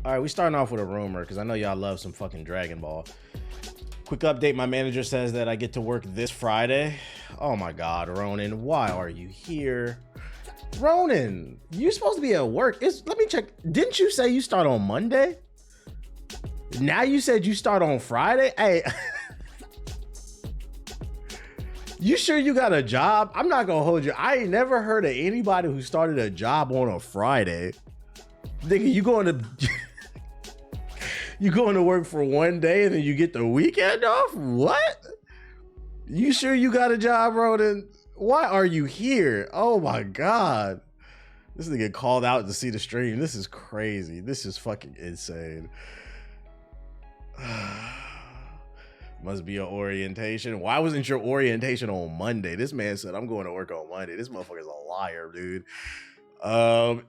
All right, we starting off with a rumor because I know y'all love some fucking Dragon Ball. Quick update, my manager says that I get to work this Friday. Oh my God, Ronan, why are you here? Ronan, you supposed to be at work. Let me check. Didn't you say you start on Monday? Now you said you start on Friday? Hey, you sure you got a job? I'm not gonna hold you. I ain't never heard of anybody who started a job on a Friday. Nigga, you going to work for one day and then you get the weekend off? What? You sure you got a job, Ronan? Why are you here? Oh my God. This nigga called out to see the stream. This is crazy. This is fucking insane. Must be an orientation. Why wasn't your orientation on Monday? This man said, I'm going to work on Monday. This motherfucker's a liar, dude.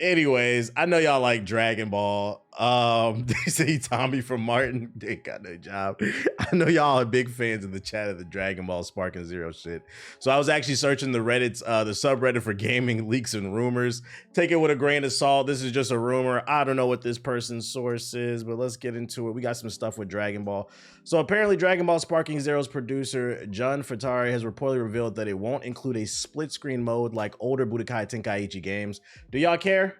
Anyways, I know y'all like Dragon Ball. They say Tommy from Martin, they ain't got no job. I know y'all are big fans in the chat of the Dragon Ball Spark and Zero shit. So I was actually searching the Reddit's, the subreddit for gaming leaks and rumors. Take it with a grain of salt. This is just a rumor. I don't know what this person's source is, but let's get into it. We got some stuff with Dragon Ball. So apparently Dragon Ball Sparking Zero's producer, Jun Futari, has reportedly revealed that it won't include a split screen mode like older Budokai Tenkaichi games. Do y'all care?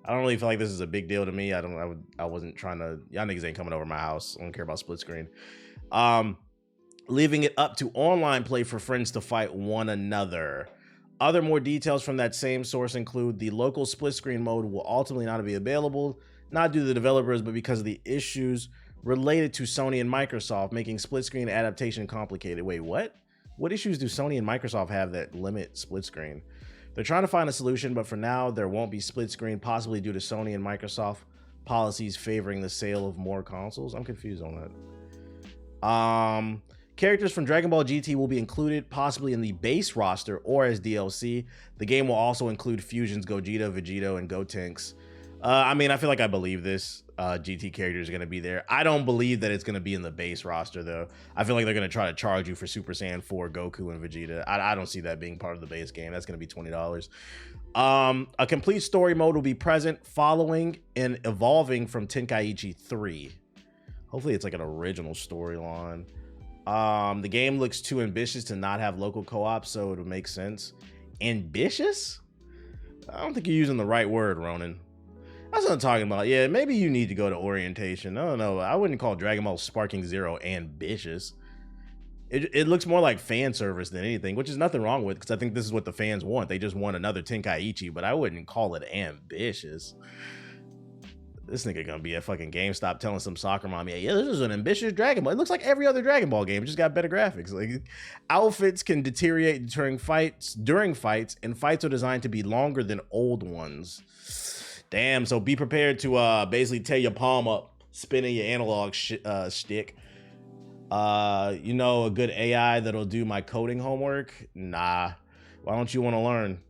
I don't really feel like this is a big deal to me. I wasn't trying to, y'all niggas ain't coming over my house. I don't care about split screen. Leaving it up to online play for friends to fight one another. Other more details from that same source include the local split screen mode will ultimately not be available, not due to the developers, but because of the issues related to Sony and Microsoft, making split screen adaptation complicated. Wait, what? What issues do Sony and Microsoft have that limit split screen? They're trying to find a solution, but for now, there won't be split screen, possibly due to Sony and Microsoft policies favoring the sale of more consoles. I'm confused on that. Characters from Dragon Ball GT will be included, possibly in the base roster or as DLC. The game will also include fusions Gogeta, Vegito, and Gotenks. I mean, I feel like I believe this. GT characters are going to be there. I don't believe that it's going to be in the base roster, though. I feel like they're going to try to charge you for Super Saiyan 4, Goku, and Vegeta. I don't see that being part of the base game. That's going to be $20. A complete story mode will be present following and evolving from Tenkaichi 3. Hopefully it's like an original storyline. The game looks too ambitious to not have local co-op, so it'll make sense. Ambitious? I don't think you're using the right word, Ronan. That's what I'm talking about. Yeah, maybe you need to go to orientation. I don't know. I wouldn't call Dragon Ball Sparking Zero ambitious. It looks more like fan service than anything, which is nothing wrong with, because I think this is what the fans want. They just want another Tenkaichi, but I wouldn't call it ambitious. This nigga gonna be at fucking GameStop telling some soccer mom, yeah, this is an ambitious Dragon Ball. It looks like every other Dragon Ball game, just got better graphics. Like, outfits can deteriorate during fights, and fights are designed to be longer than old ones. Damn, so be prepared to basically tear your palm up, spinning your analog stick. You know, a good AI that'll do my coding homework? Nah. Why don't you want to learn?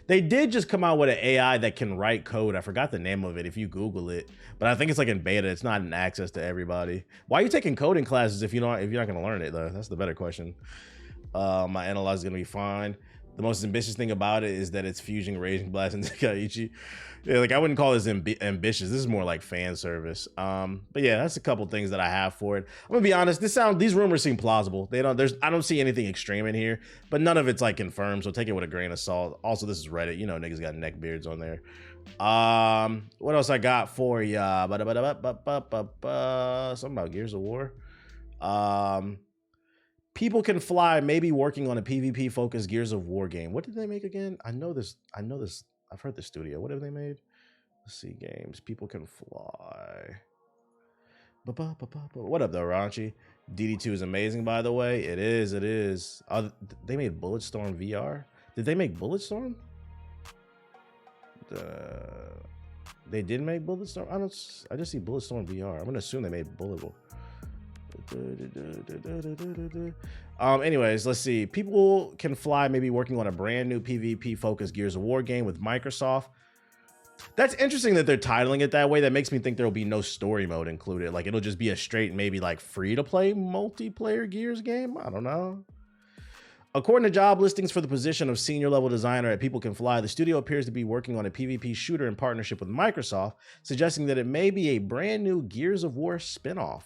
They did just come out with an AI that can write code. I forgot the name of it if you Google it, but I think it's like in beta. It's not in access to everybody. Why are you taking coding classes if you're not going to learn it, though? That's the better question. My analog is going to be fine. The most ambitious thing about it is that it's fusing Raging Blast and Tenkaichi. Yeah, like I wouldn't call this ambitious. This is more like fan service. But yeah, that's a couple things that I have for it. I'm gonna be honest. These rumors seem plausible. I don't see anything extreme in here, but none of it's like confirmed. So take it with a grain of salt. Also, this is Reddit. You know, niggas got neck beards on there. What else I got for ya? Something about Gears of War. People Can Fly may be working on a PvP focused Gears of War game. What did they make again? I know this. I've heard the studio. What have they made? Let's see, games. People Can Fly. What up, though, Ranchi? DD2 is amazing, by the way. It is. They made Bulletstorm VR. Did they make Bulletstorm? They did make Bulletstorm. I just see Bulletstorm VR. I'm gonna assume they made Bulletable. Anyways, let's see. People Can Fly may be working on a brand new PvP focused Gears of War game with Microsoft. That's interesting that they're titling it that way. That makes me think there will be no story mode included. Like, it'll just be a straight, maybe like free to play multiplayer Gears game. I don't know. According to job listings for the position of senior level designer at People Can Fly, the studio appears to be working on a PvP shooter in partnership with Microsoft, suggesting that it may be a brand new Gears of War spinoff.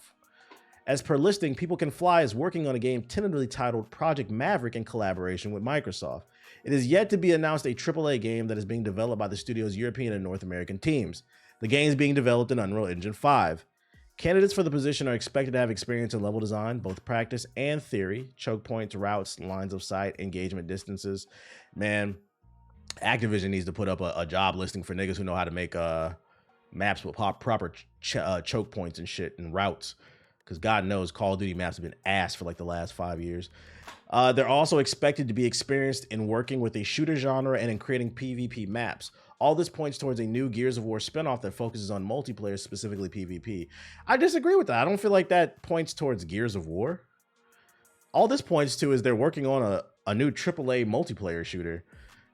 As per listing, People Can Fly is working on a game tentatively titled Project Maverick in collaboration with Microsoft. It is yet to be announced a AAA game that is being developed by the studio's European and North American teams. The game is being developed in Unreal Engine 5. Candidates for the position are expected to have experience in level design, both practice and theory, choke points, routes, lines of sight, engagement distances. Man, Activision needs to put up a job listing for niggas who know how to make maps with proper choke points and shit and routes. Because God knows Call of Duty maps have been ass for like the last 5 years. They're also expected to be experienced in working with a shooter genre and in creating PvP maps. All this points towards a new Gears of War spinoff that focuses on multiplayer, specifically PvP. I disagree with that. I don't feel like that points towards Gears of War. All this points to is they're working on a new AAA multiplayer shooter.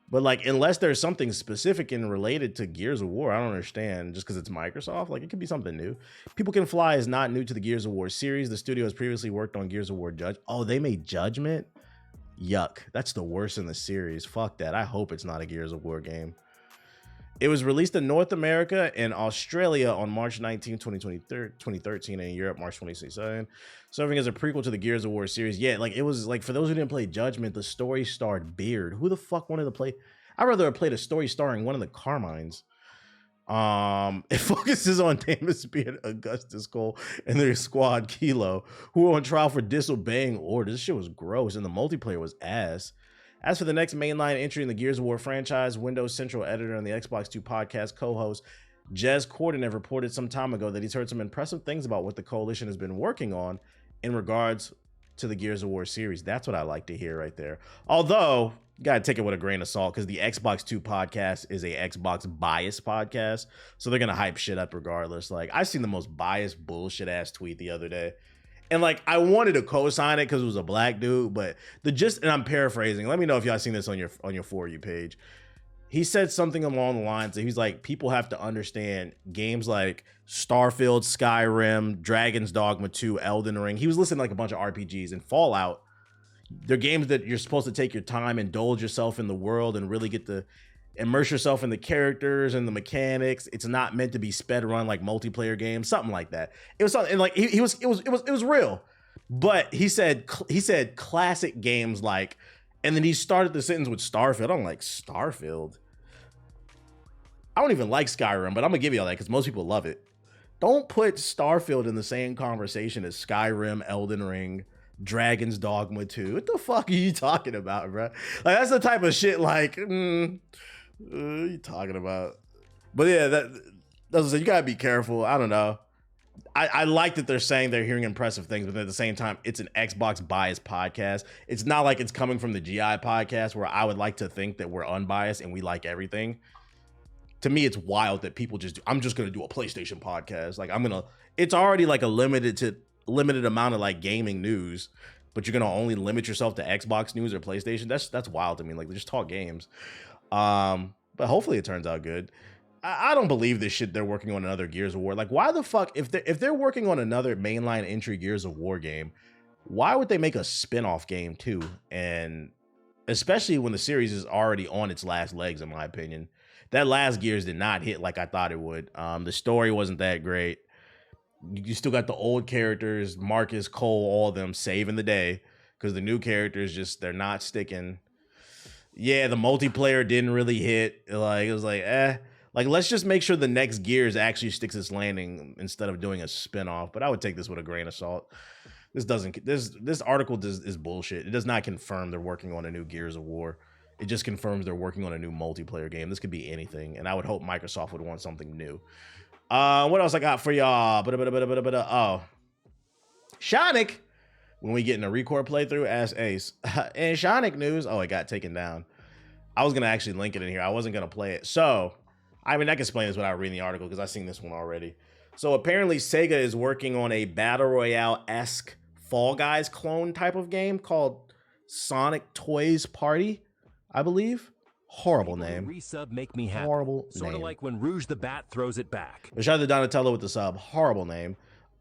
But like, unless there's something specific and related to Gears of War, I don't understand. Just because it's Microsoft, like it could be something new. People Can Fly is not new to the Gears of War series. The studio has previously worked on Gears of War Judge. Oh, they made Judgment? Yuck. That's the worst in the series. Fuck that. I hope it's not a Gears of War game. It was released in North America and Australia on March 19, 2013, and in Europe, March 2017, serving as a prequel to the Gears of War series. Yeah, like it was like, for those who didn't play Judgment, the story starred Beard. Who the fuck wanted to play? I'd rather have played a story starring one of the Carmines. It focuses on Damus Beard, Augustus Cole, and their squad Kilo, who were on trial for disobeying orders. This shit was gross, and the multiplayer was ass. As for the next mainline entry in the Gears of War franchise, Windows Central editor and the Xbox 2 podcast co-host Jez Cordonev reported some time ago that he's heard some impressive things about what the coalition has been working on in regards to the Gears of War series. That's what I like to hear right there. Although, you gotta take it with a grain of salt because the Xbox 2 podcast is a Xbox biased podcast, so they're gonna hype shit up regardless. Like, I seen the most biased bullshit ass tweet the other day. And like, I wanted to co-sign it because it was a black dude, but the gist, and I'm paraphrasing, let me know if y'all seen this on your For You page. He said something along the lines that he's like, people have to understand games like Starfield, Skyrim, Dragon's Dogma 2, Elden Ring. He was listing like a bunch of RPGs, and Fallout. They're games that you're supposed to take your time, indulge yourself in the world, and really get to immerse yourself in the characters and the mechanics. It's not meant to be sped run like multiplayer games, something like that. It was something, and like it was real. But he said classic games like, and then he started the sentence with Starfield. I'm like, Starfield? I don't even like Skyrim, but I'm gonna give you all that because most people love it. Don't put Starfield in the same conversation as Skyrim, Elden Ring, Dragon's Dogma 2. What the fuck are you talking about, bro? Like, that's the type of shit like, you talking about? But yeah, that's you gotta be careful. I don't know. I like that they're saying they're hearing impressive things, but at the same time, it's an Xbox biased podcast. It's not like it's coming from the GI podcast, where I would like to think that we're unbiased and we like everything. To me, it's wild that people just I'm just gonna do a PlayStation podcast. Like, it's already like a limited amount of like gaming news, but you're gonna only limit yourself to Xbox news or PlayStation. That's wild to me. Like, just talk games. But hopefully it turns out good. I don't believe this shit they're working on another Gears of War. Like, why the fuck, if they're working on another mainline entry Gears of War game, why would they make a spin-off game too? And especially when the series is already on its last legs, in my opinion. That last Gears did not hit like I thought it would. The story wasn't that great. You still got the old characters, Marcus, Cole, all of them saving the day, because the new characters they're not sticking. Yeah, the multiplayer didn't really hit. Like, it was like, like, let's just make sure the next Gears actually sticks its landing instead of doing a spinoff. But I would take this with a grain of salt. This article is bullshit. It does not confirm they're working on a new Gears of War. It just confirms they're working on a new multiplayer game. This could be anything, and I would hope Microsoft would want something new. What else I got for y'all? Oh, Sonic. When we get in a record playthrough, ask Ace. And Sonic news. Oh, it got taken down. I was gonna actually link it in here. I wasn't gonna play it. So, I mean, I can explain this without reading the article because I've seen this one already. So apparently, Sega is working on a battle royale-esque Fall Guys clone type of game called Sonic Toys Party, I believe. Horrible name. Resub make me happy. Horrible Sort name. of like when Rouge the Bat throws it back. Shout out to Donatello with the sub. Horrible name.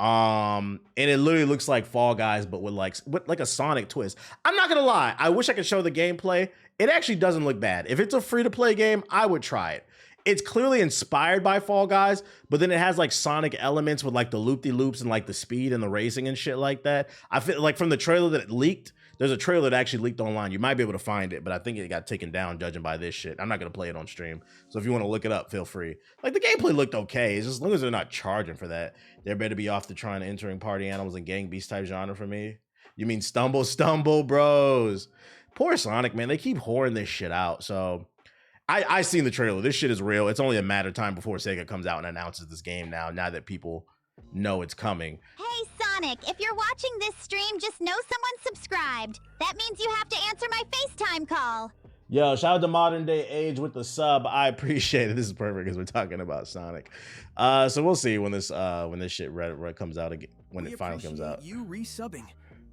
And it literally looks like Fall Guys, but with like a Sonic twist. I'm not gonna lie, I wish I could show the gameplay. It actually doesn't look bad. If it's a free-to-play game, I would try it. It's clearly inspired by Fall Guys, but then it has like Sonic elements with like the loop-de-loops and like the speed and the racing and shit like that. I feel like from the trailer that it leaked, there's a trailer that actually leaked online. You might be able to find it, but I think it got taken down judging by this shit. I'm not gonna play it on stream. So if you want to look it up, feel free. Like the gameplay looked okay. It's just as long as they're not charging for that. They're better be off the trying to entering party animals and gang beast type genre for me. You mean Stumble Bros? Poor Sonic, man. They keep whoring this shit out. So I seen the trailer. This shit is real. It's only a matter of time before Sega comes out and announces this game now that people know it's coming. Hey, Sonic, if you're watching this stream, just know someone subscribed. That means you have to answer my FaceTime call. Yo, shout out to Modern Day Age with the sub. I appreciate it. This is perfect because we're talking about Sonic. So we'll see when this shit comes out again, when it finally comes out. You resubbing.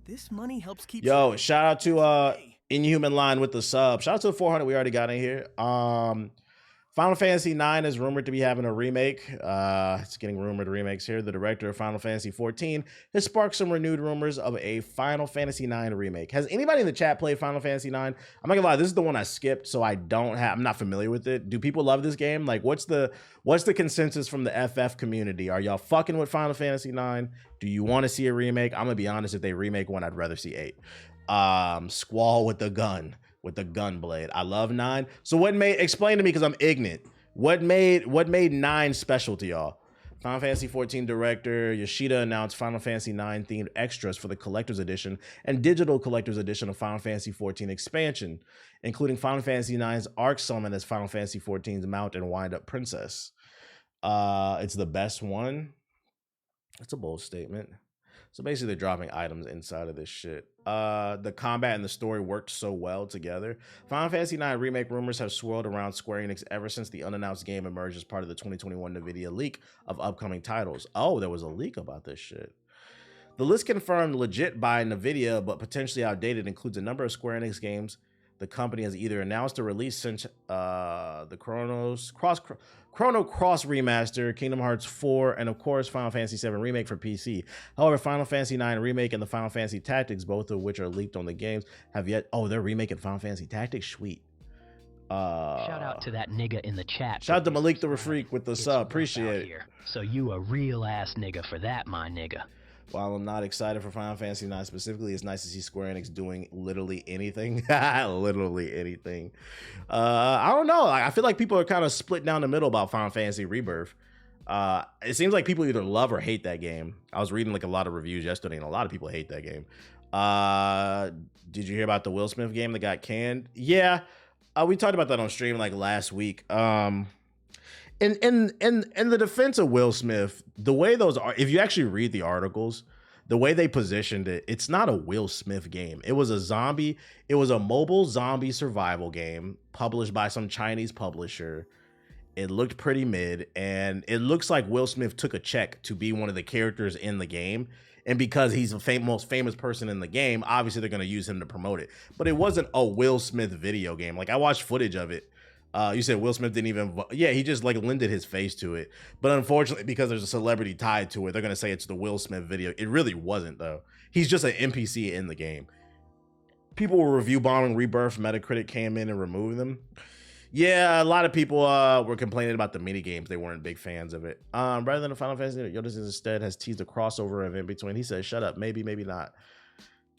This money helps keep. Yo, shout out to Inhuman Line with the sub. Shout out to the 400 we already got in here. Final Fantasy IX is rumored to be having a remake. It's getting rumored remakes here. The director of Final Fantasy XIV has sparked some renewed rumors of a Final Fantasy IX remake. Has anybody in the chat played Final Fantasy IX? I'm not gonna lie, this is the one I skipped, so I'm not familiar with it. Do people love this game? Like, what's the consensus from the FF community? Are y'all fucking with Final Fantasy IX? Do you want to see a remake? I'm gonna be honest, if they remake one, I'd rather see 8. Squall with the gun. With the gun blade. I love 9. So explain to me, because I'm ignorant. What made 9 special to y'all? Final Fantasy XIV director Yoshida announced Final Fantasy IX themed extras for the collector's edition and digital collector's edition of Final Fantasy XIV expansion, including Final Fantasy IX's Arc Summon as Final Fantasy XIV's Mount and Wind Up Princess. It's the best one. That's a bold statement. So basically, they're dropping items inside of this shit. The combat and the story worked so well together. Final Fantasy IX remake rumors have swirled around Square Enix ever since the unannounced game emerged as part of the 2021 NVIDIA leak of upcoming titles. Oh, there was a leak about this shit. The list confirmed legit by NVIDIA, but potentially outdated, includes a number of Square Enix games the company has either announced a release since the Chrono Cross remaster, Kingdom Hearts 4, and of course Final Fantasy 7 remake for PC. However, Final Fantasy 9 remake and the Final Fantasy Tactics, both of which are leaked on the games, have yet. Oh, they're remaking Final Fantasy Tactics. Sweet. Shout out to that nigga in the chat. Shout out to Malik the Refreak with the sub. Appreciate it. Here. So you a real ass nigga for that, my nigga. While I'm not excited for Final Fantasy 9 specifically, it's nice to see Square Enix doing literally anything. Literally anything. I don't know. I feel like people are kind of split down the middle about Final Fantasy Rebirth. It seems like people either love or hate that game. I was reading like a lot of reviews yesterday, and a lot of people hate that game. Did you hear about the Will Smith game that got canned? Yeah, we talked about that on stream like last week. In the defense of Will Smith, the way those are, if you actually read the articles, the way they positioned it, it's not a Will Smith game. It was a mobile zombie survival game published by some Chinese publisher. It looked pretty mid, and it looks like Will Smith took a check to be one of the characters in the game. And because he's the most famous person in the game, obviously they're going to use him to promote it. But it wasn't a Will Smith video game. Like, I watched footage of it. You said Will Smith didn't even, yeah, he just like lended his face to it. But unfortunately, because there's a celebrity tied to it, they're going to say it's the Will Smith video. It really wasn't, though. He's just an NPC in the game. People were review bombing Rebirth. Metacritic came in and removed them. Yeah, a lot of people were complaining about the mini games. They weren't big fans of it. Rather than a Final Fantasy, Yoda instead has teased a crossover event between. He said, "Shut up, maybe, maybe not."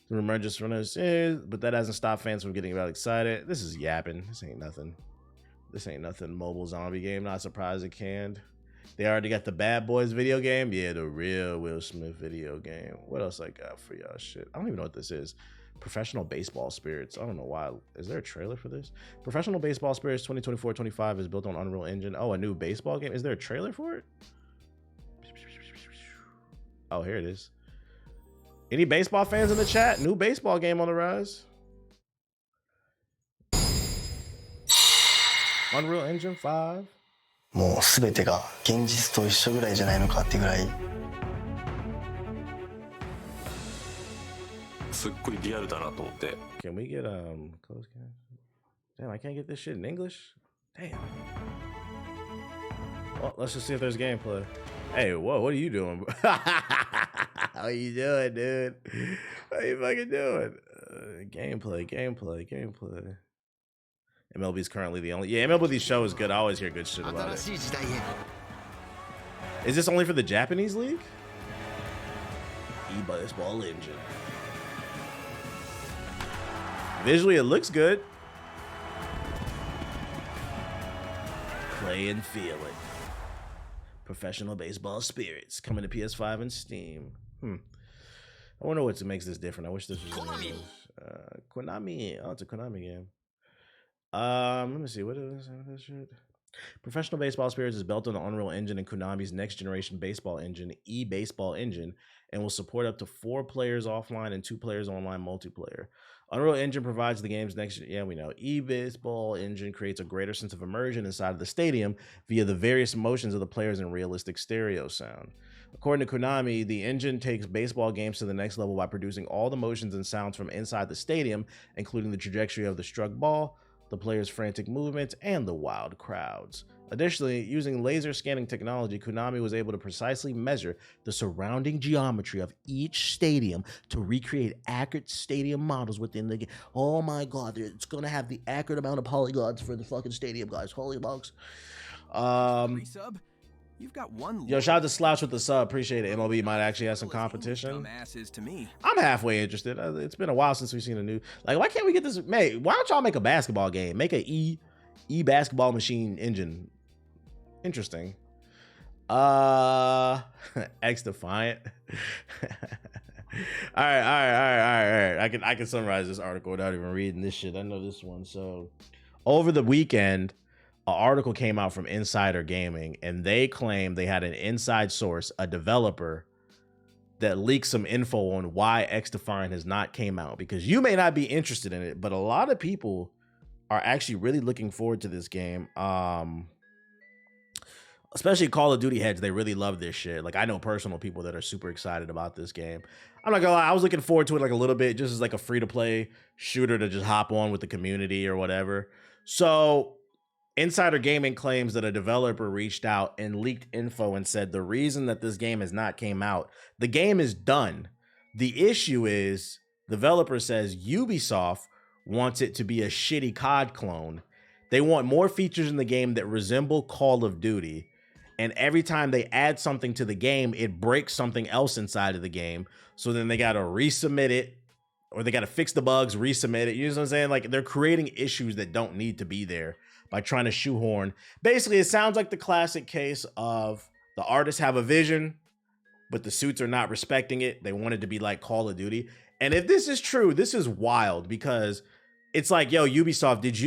The emergence from us, but that hasn't stopped fans from getting about excited. This is yapping. This ain't nothing. This ain't nothing. Mobile zombie game. Not surprised it canned. They already got the Bad Boys video game. Yeah, the real Will Smith video game. What else I got for y'all? Shit, I don't even know what this is. Professional Baseball Spirits. I don't know why. Is there a trailer for this? Professional Baseball Spirits 2024-25 is built on Unreal Engine. Oh, a new baseball game. Is there a trailer for it? Oh, here it is. Any baseball fans in the chat? New baseball game on the rise. Unreal Engine 5. もうすべてが現実と一緒ぐらいじゃないのかってぐらい。すっごいリアルだなと思って。 Can we get close game? Damn, I can't get this shit in English. Damn. Well, let's just see if there's gameplay. Hey, whoa, what are you doing? How you doing, dude? How you fucking doing? Gameplay. MLB is currently the only. Yeah, MLB show is good. I always hear good shit about it. Is this only for the Japanese league? E-baseball engine. Visually, it looks good. Play and feel it. Professional baseball spirits coming to PS5 and Steam. I wonder what makes this different. I wish this was Konami. Konami. Oh, it's a Konami game. Let me see. What is this shit? Professional Baseball Spirits is built on the Unreal Engine and Konami's next generation baseball engine, e-baseball engine, and will support up to 4 players offline and 2 players online multiplayer. Unreal Engine provides the game's next, we know. E-baseball engine creates a greater sense of immersion inside of the stadium via the various motions of the players and realistic stereo sound. According to Konami, the engine takes baseball games to the next level by producing all the motions and sounds from inside the stadium, including the trajectory of the struck ball, the players' frantic movements, and the wild crowds. Additionally, using laser scanning technology, Konami was able to precisely measure the surrounding geometry of each stadium to recreate accurate stadium models within the game. Oh my god, it's gonna have the accurate amount of polygons for the fucking stadium, guys. Holy smokes. You've got one. Yo, shout out to Slouch with the sub. Appreciate it. MLB might actually have some competition. To me. I'm halfway interested. It's been a while since we've seen a new. Like, why can't we get this? Mate, why don't y'all make a basketball game? Make a e-basketball machine engine. Interesting. XDefiant. All right. I can summarize this article without even reading this shit. I know this one. So, over the weekend, an article came out from Insider Gaming, and they claim they had an inside source, a developer, that leaked some info on why XDefiant has not came out. Because you may not be interested in it, but a lot of people are actually really looking forward to this game. Especially Call of Duty heads, they really love this shit. Like, I know personal people that are super excited about this game. I'm not gonna lie, I was looking forward to it like a little bit, just as like a free-to-play shooter to just hop on with the community or whatever. So Insider Gaming claims that a developer reached out and leaked info and said the reason that this game has not came out, the game is done. The issue is, the developer says Ubisoft wants it to be a shitty COD clone. They want more features in the game that resemble Call of Duty. And every time they add something to the game, it breaks something else inside of the game. So then they got to resubmit it, or they got to fix the bugs, resubmit it. You know what I'm saying? Like, they're creating issues that don't need to be there by trying to shoehorn. Basically, it sounds like the classic case of the artists have a vision, but the suits are not respecting it. They want it to be like Call of Duty. And if this is true, this is wild, because it's like, yo, Ubisoft, did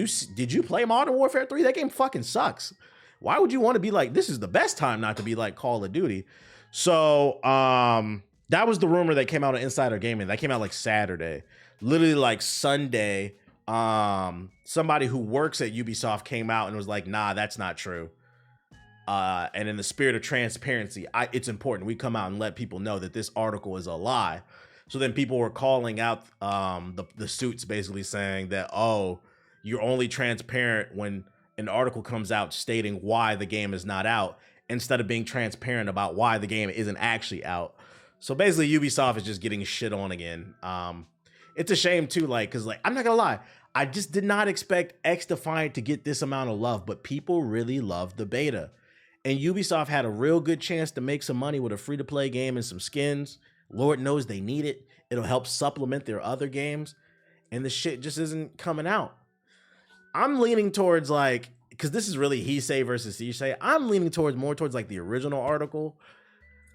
you play Modern Warfare 3? That game fucking sucks. Why would you want to be like, this is the best time not to be like Call of Duty? So that was the rumor that came out of Insider Gaming. That came out like Saturday. Literally like Sunday, somebody who works at Ubisoft came out and was like, nah, that's not true. And in the spirit of transparency, it's important we come out and let people know that this article is a lie. So then people were calling out the suits, basically saying that, oh, you're only transparent when an article comes out stating why the game is not out, instead of being transparent about why the game isn't actually out. So basically Ubisoft is just getting shit on again. It's a shame too, like, cause like, I'm not gonna lie, I just did not expect XDefiant to get this amount of love, but people really love the beta. And Ubisoft had a real good chance to make some money with a free-to-play game and some skins. Lord knows they need it. It'll help supplement their other games. And the shit just isn't coming out. I'm leaning towards like, because this is really he say versus she say, I'm leaning towards more towards like the original article.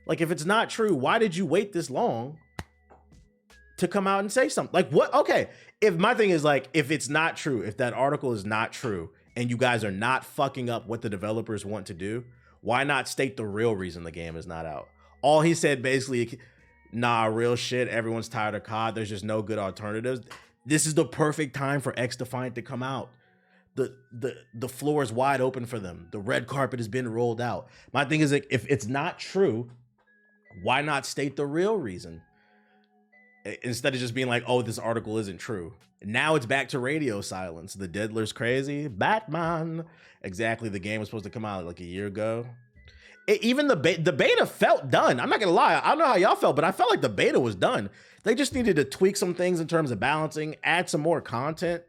Like, if it's not true, why did you wait this long to come out and say something? Like, what? Okay, if my thing is like, if it's not true, if that article is not true, and you guys are not fucking up what the developers want to do, why not state the real reason the game is not out? All he said basically, nah, real shit, everyone's tired of COD, there's just no good alternatives. This is the perfect time for XDefiant to come out. The floor is wide open for them. The red carpet has been rolled out. My thing is, like, if it's not true, why not state the real reason? Instead of just being like, oh, this article isn't true. Now it's back to radio silence. The Diddler's crazy. Batman. Exactly. The game was supposed to come out like a year ago. even the beta felt done. I'm not gonna lie. I don't know how y'all felt, but I felt like the beta was done. They just needed to tweak some things in terms of balancing, add some more content.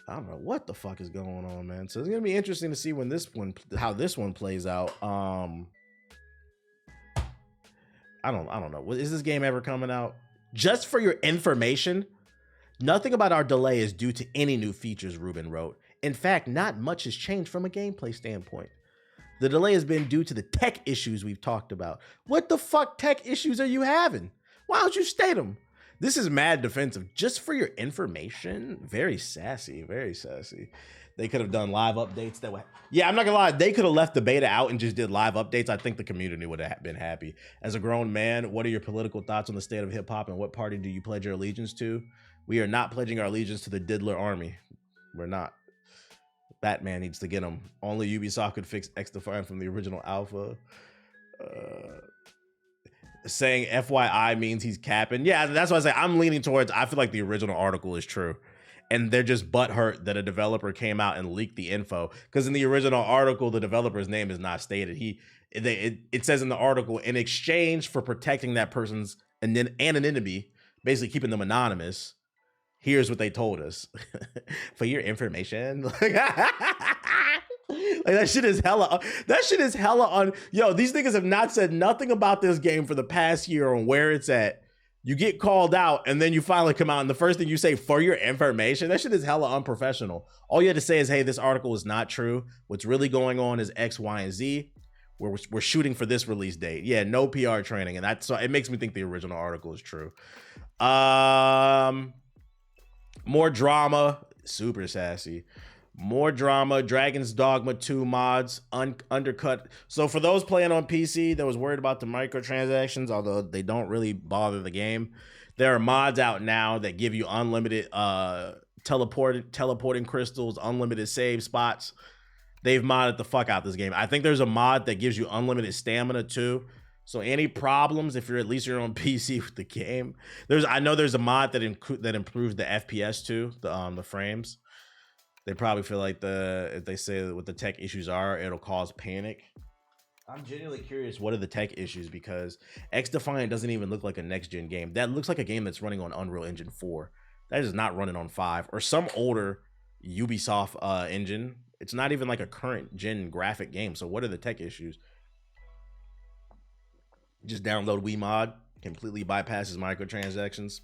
I don't know what the fuck is going on, man. So it's gonna be interesting to see how this one plays out. I don't know. Is this game ever coming out? Just for your information, nothing about our delay is due to any new features, Ruben wrote. In fact, not much has changed from a gameplay standpoint. The delay has been due to the tech issues we've talked about. What the fuck tech issues are you having? Why don't you state them? This is mad defensive. Just for your information. Very sassy, very sassy. They could have done live updates that way. Yeah, I'm not gonna lie. They could have left the beta out and just did live updates. I think the community would have been happy. As a grown man, what are your political thoughts on the state of hip hop and what party do you pledge your allegiance to? We are not pledging our allegiance to the Diddler army. We're not. Batman needs to get him. Only Ubisoft could fix XDefiant from the original alpha. Saying FYI means he's capping. Yeah, that's what I say. I'm leaning towards, I feel like the original article is true. And they're just butthurt that a developer came out and leaked the info. Because in the original article, the developer's name is not stated. It says in the article, in exchange for protecting that person's anonymity, basically keeping them anonymous, here's what they told us. For your information. Like that shit is hella on. Yo, these niggas have not said nothing about this game for the past year on where it's at. You get called out and then you finally come out and the first thing you say, for your information, that shit is hella unprofessional. All you had to say is, hey, this article is not true. What's really going on is X, Y, and Z. We're shooting for this release date. Yeah, no PR training. And that's so it makes me think the original article is true. More drama, super sassy. More drama, Dragon's Dogma 2 mods, undercut. So for those playing on PC that was worried about the microtransactions, although they don't really bother the game, there are mods out now that give you unlimited teleporting crystals, unlimited save spots. They've modded the fuck out this game. I think there's a mod that gives you unlimited stamina too. So any problems, if you're at least you're on PC with the game, I know there's a mod that improves the FPS too, the frames. They probably feel like if they say what the tech issues are, it'll cause panic. I'm genuinely curious, what are the tech issues? Because XDefiant doesn't even look like a next-gen game. That looks like a game that's running on Unreal Engine 4. That is not running on 5 or some older Ubisoft engine. It's not even like a current gen graphic game. So what are the tech issues? Just download WeMod, completely bypasses microtransactions.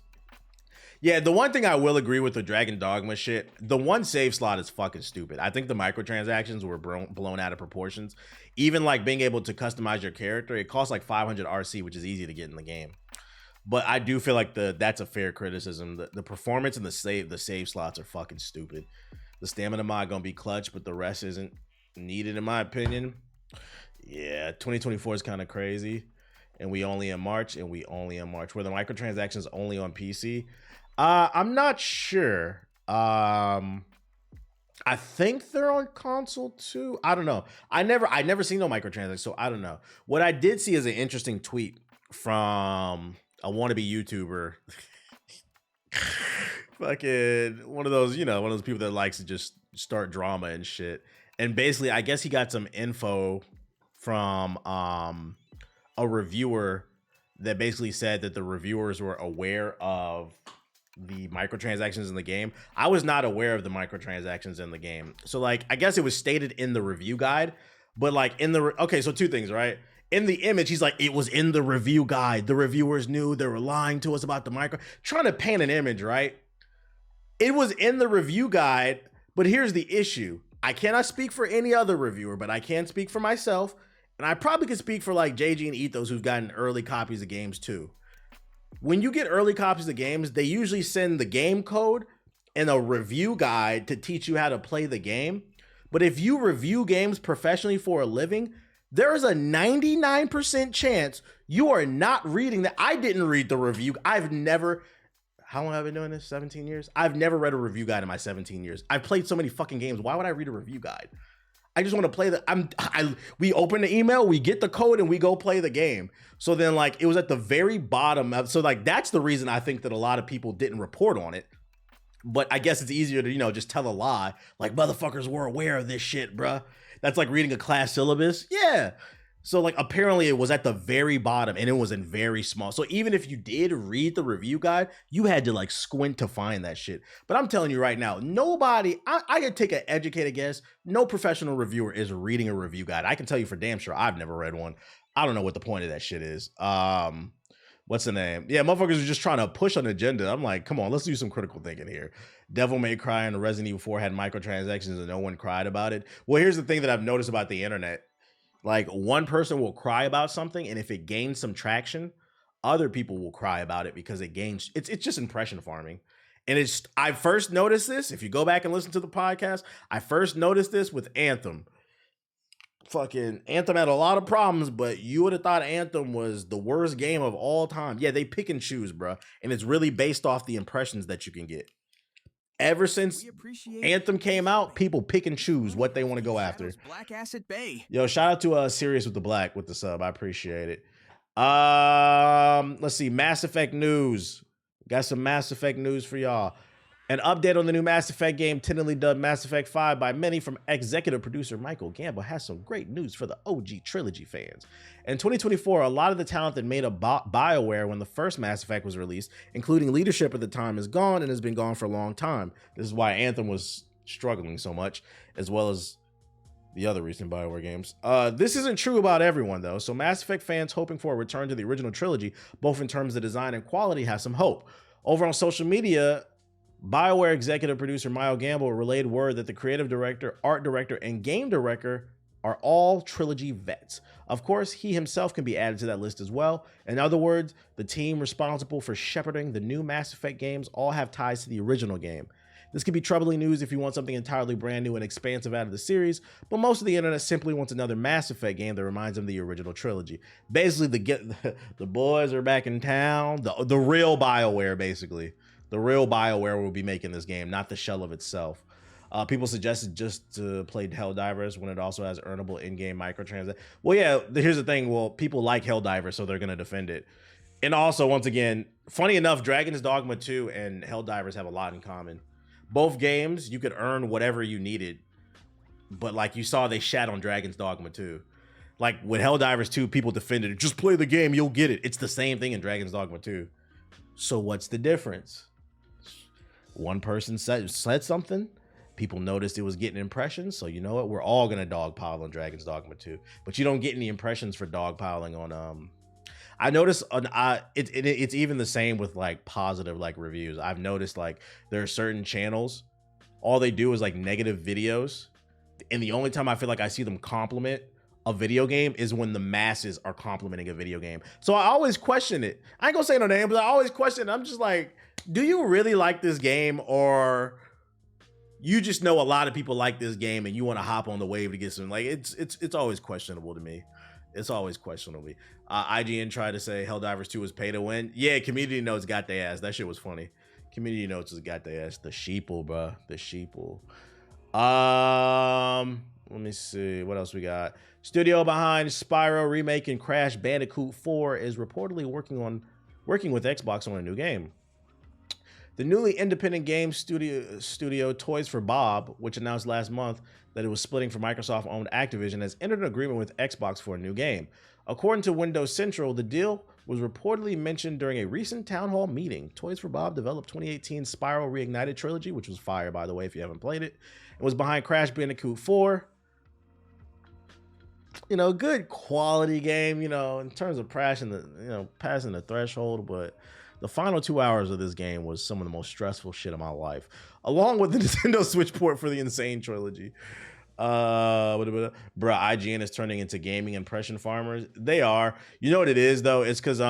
Yeah, the one thing I will agree with the Dragon Dogma shit, the one save slot is fucking stupid. I think the microtransactions were blown out of proportions. Even like being able to customize your character, it costs like 500 RC, which is easy to get in the game. But I do feel like that's a fair criticism. The performance and the save slots are fucking stupid. The stamina mod gonna be clutch, but the rest isn't needed in my opinion. Yeah, 2024 is kind of crazy. And we only in March, Were the microtransactions only on PC? I'm not sure. I think they're on console too. I don't know. I never seen no microtransactions, so I don't know. What I did see is an interesting tweet from a wannabe YouTuber. Fucking one of those people that likes to just start drama and shit. And basically, I guess he got some info from a reviewer that basically said that the reviewers were aware of the microtransactions in the game. I was not aware of the microtransactions in the game. So like, I guess it was stated in the review guide, but like okay, so two things, right? In the image, he's like, it was in the review guide. The reviewers knew they were lying to us about the micro, trying to paint an image, right? It was in the review guide, but here's the issue. I cannot speak for any other reviewer, but I can speak for myself. And I probably could speak for like JG and Ethos who've gotten early copies of games too. When you get early copies of games, they usually send the game code and a review guide to teach you how to play the game. But if you review games professionally for a living, there is a 99% chance you are not reading that. I didn't read the review. How long have I been doing this? 17 years? I've never read a review guide in my 17 years. I've played so many fucking games. Why would I read a review guide? I just want to play we open the email, we get the code, and we go play the game. So then like it was at the very bottom so like that's the reason I think that a lot of people didn't report on it. But I guess it's easier to, just tell a lie. Like, motherfuckers were aware of this shit, bruh. That's like reading a class syllabus. Yeah. So like apparently it was at the very bottom and it was in very small. So even if you did read the review guide, you had to like squint to find that shit. But I'm telling you right now, nobody, I could take an educated guess, no professional reviewer is reading a review guide. I can tell you for damn sure I've never read one. I don't know what the point of that shit is. What's the name? Yeah, motherfuckers are just trying to push an agenda. I'm like, come on, let's do some critical thinking here. Devil May Cry and Resident Evil 4 had microtransactions and no one cried about it. Well, here's the thing that I've noticed about the internet. Like one person will cry about something, and if it gains some traction, other people will cry about it because it gains. It's just impression farming, and I first noticed this. If you go back and listen to the podcast, I first noticed this with Anthem. Fucking Anthem had a lot of problems, but you would have thought Anthem was the worst game of all time. Yeah, they pick and choose, bro, and it's really based off the impressions that you can get. Ever since Anthem came out, people pick and choose what they want to go after. Black Acid Bay. Yo, shout out to Sirius with the Black with the sub. I appreciate it. Let's see. Mass Effect news. Got some Mass Effect news for y'all. An update on the new Mass Effect game, tentatively dubbed Mass Effect 5 by many from executive producer Michael Gamble, has some great news for the OG trilogy fans. In 2024, a lot of the talent that made up BioWare when the first Mass Effect was released, including leadership at the time, is gone and has been gone for a long time. This is why Anthem was struggling so much, as well as the other recent BioWare games. This isn't true about everyone, though, so Mass Effect fans hoping for a return to the original trilogy, both in terms of design and quality, have some hope. Over on social media, BioWare executive producer Michael Gamble relayed word that the creative director, art director, and game director are all trilogy vets. Of course, he himself can be added to that list as well. In other words, the team responsible for shepherding the new Mass Effect games all have ties to the original game. This could be troubling news if you want something entirely brand new and expansive out of the series, but most of the internet simply wants another Mass Effect game that reminds them of the original trilogy. Basically, the boys are back in town, the real BioWare, basically. The real BioWare will be making this game, not the shell of itself. People suggested just to play Helldivers when it also has earnable in-game microtransactions. Well, yeah, here's the thing. Well, people like Helldivers, so they're going to defend it. And also, once again, funny enough, Dragon's Dogma 2 and Helldivers have a lot in common. Both games, you could earn whatever you needed. But like you saw, they shat on Dragon's Dogma 2. Like with Helldivers 2, people defended it. Just play the game, you'll get it. It's the same thing in Dragon's Dogma 2. So what's the difference? One person said something, people noticed it was getting impressions, so you know what, we're all gonna dogpile on Dragon's Dogma 2, but you don't get any impressions for dogpiling on I noticed on it's even the same with like positive like reviews. I've noticed like there are certain channels, all they do is like negative videos, and the only time I feel like I see them compliment a video game is when the masses are complimenting a video game. So I always question it. I ain't gonna say no name, but I always question it. I'm just like, do you really like this game, or you just know a lot of people like this game and you want to hop on the wave to get some? Like it's always questionable to me. It's always questionable to me. IGN tried to say Helldivers 2 was pay to win. Yeah, Community Notes got their ass. That shit was funny. Community Notes has got their ass. The sheeple, bro. The sheeple. Let me see what else we got. Studio behind Spyro remake and Crash Bandicoot 4 is reportedly working with Xbox on a new game. The newly independent game studio Toys for Bob, which announced last month that it was splitting from Microsoft-owned Activision, has entered an agreement with Xbox for a new game. According to Windows Central, the deal was reportedly mentioned during a recent town hall meeting. Toys for Bob developed 2018 Spyro Reignited trilogy, which was fire, by the way, if you haven't played it. It was behind Crash Bandicoot 4. You know, good quality game, you know, in terms of passing the threshold, but the final 2 hours of this game was some of the most stressful shit of my life, along with the Nintendo Switch port for the Insane trilogy. Bruh, IGN is turning into gaming impression farmers. They are. You know what it is though? It's because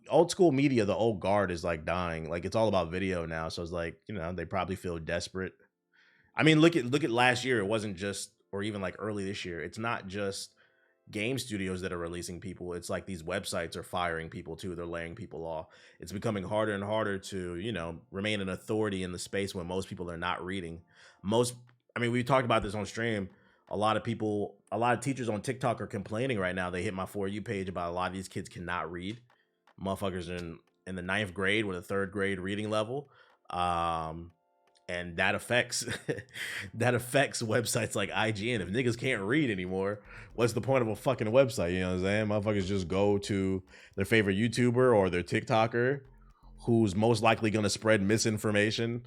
old school media, the old guard is like dying. Like it's all about video now. So it's like, you know, they probably feel desperate. I mean, look at last year. It wasn't just, or even like early this year. It's not just game studios that are releasing people. It's like these websites are firing people too. They're laying people off. It's becoming harder and harder to, you know, remain an authority in the space when most people are not reading. We talked about this on stream. A lot of teachers on TikTok are complaining right now. They hit my For You page about a lot of these kids cannot read. Motherfuckers are in the 9th grade with a 3rd grade reading level. And and that affects that affects websites like IGN. If niggas can't read anymore, what's the point of a fucking website? You know what I'm saying? Motherfuckers just go to their favorite YouTuber or their TikToker, who's most likely gonna spread misinformation.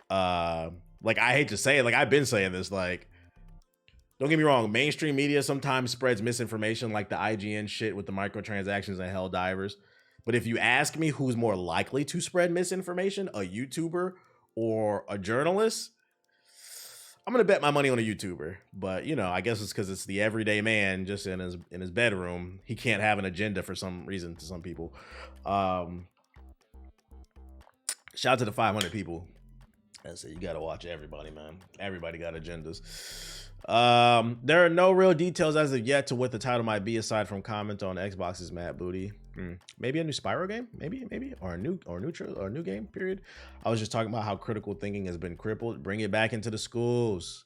Like, I hate to say it, like, I've been saying this, like, don't get me wrong, mainstream media sometimes spreads misinformation, like the IGN shit with the microtransactions and hell divers. But if you ask me who's more likely to spread misinformation, a YouTuber or a journalist, I'm gonna bet my money on a YouTuber. But you know, I guess it's because it's the everyday man just in his bedroom. He can't have an agenda for some reason to some people. Shout out to the 500 people. I said, you gotta watch everybody, man. Everybody got agendas. There are no real details as of yet to what the title might be, aside from comment on Xbox's Mad Booty. Maybe a new Spyro game, maybe, or a new game. Period. I was just talking about how critical thinking has been crippled. Bring it back into the schools.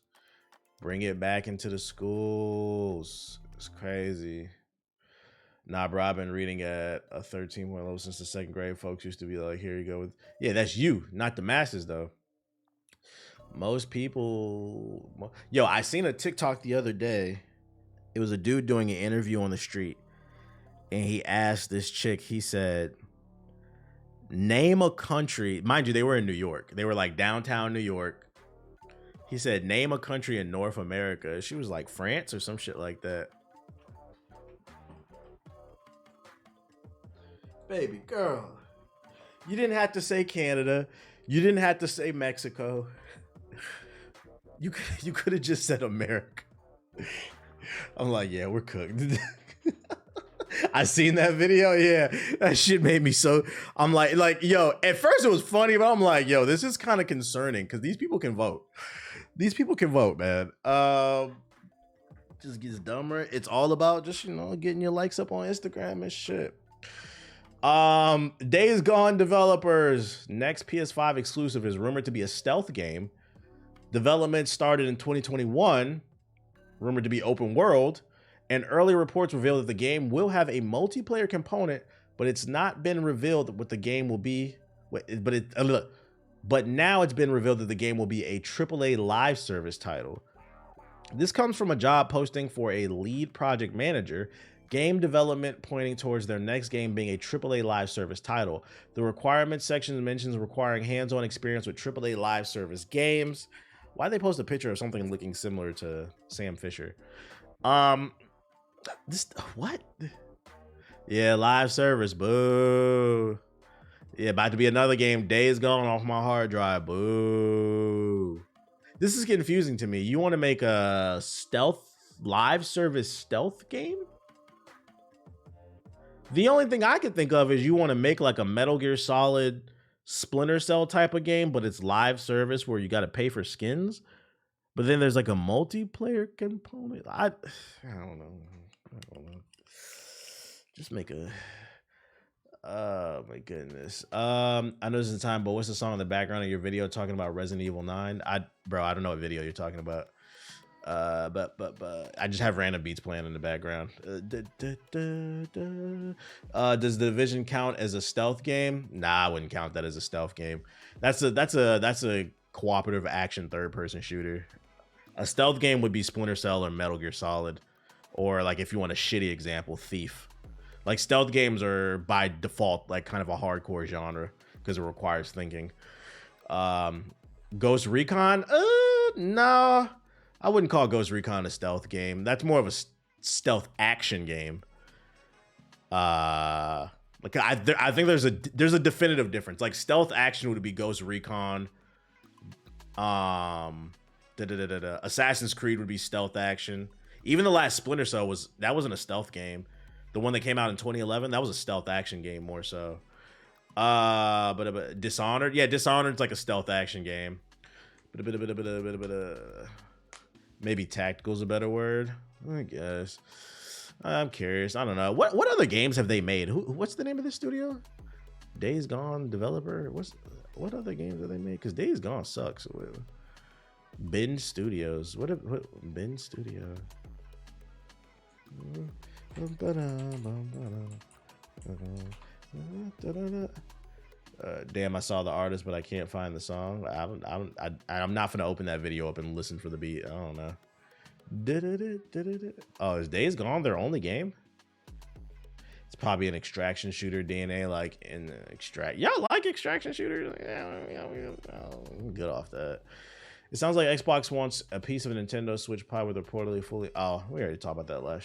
Bring it back into the schools. It's crazy. Nah, bro, I've been reading at a 13 level since the 2nd grade. Folks used to be like, here you go. Yeah, that's you, not the masses, though. Most people, yo, I seen a TikTok the other day. It was a dude doing an interview on the street, and he asked this chick, he said, name a country. Mind you, they were in New York. They were like downtown New York. He said, name a country in North America. She was like France or some shit like that. Baby girl, you didn't have to say Canada. You didn't have to say Mexico. You could have just said America. I'm like, yeah, we're cooked. I seen that video. Yeah, that shit made me so. I'm like, yo. At first it was funny, but I'm like, yo, this is kind of concerning because these people can vote. These people can vote, man. Just gets dumber. It's all about just getting your likes up on Instagram and shit. Days Gone developers next PS5 exclusive is rumored to be a stealth game. Development started in 2021, rumored to be open world, and early reports reveal that the game will have a multiplayer component, but it's not been revealed what the game will be. But now it's been revealed that the game will be a AAA live service title. This comes from a job posting for a lead project manager. Game development pointing towards their next game being a AAA live service title. The requirements section mentions requiring hands-on experience with AAA live service games. Why'd they post a picture of something looking similar to Sam Fisher? This what? Yeah, live service. Boo. Yeah, about to be another game. Days Gone off my hard drive. Boo. This is confusing to me. You want to make a live service stealth game? The only thing I can think of is you want to make like a Metal Gear Solid Splinter Cell type of game, but it's live service where you got to pay for skins. But then there's like a multiplayer component. I don't know. Just make a. Oh my goodness. I know this is time, but what's the song in the background of your video talking about Resident Evil 9? I don't know what video you're talking about. But I just have random beats playing in the background. Does The Division count as a stealth game? Nah, I wouldn't count that as a stealth game. That's a cooperative action third-person shooter. A stealth game would be Splinter Cell or Metal Gear Solid, or like if you want a shitty example, Thief. Like stealth games are by default like kind of a hardcore genre because it requires thinking. Ghost Recon? No. I wouldn't call Ghost Recon a stealth game. That's more of a stealth action game. Like I think there's a definitive difference. Like stealth action would be Ghost Recon. Assassin's Creed would be stealth action. Even the last Splinter Cell wasn't a stealth game. The one that came out in 2011, that was a stealth action game more so. But Dishonored, yeah, Dishonored's like a stealth action game. Maybe tactical's a better word, I guess. I'm curious. I don't know. What other games have they made? What's the name of this studio? Days Gone developer. What other games have they made? Because Days Gone sucks. Bin Studios. What Bin Studio? Damn, I saw the artist, but I can't find the song. I'm not gonna open that video up and listen for the beat. I don't know. Oh, is Days Gone their only game? It's probably an extraction shooter DNA, like in extract. Y'all like extraction shooters? Yeah, I'm good off that. It sounds like Xbox wants a piece of a Nintendo Switch pie with reportedly fully. Oh, we already talked about that last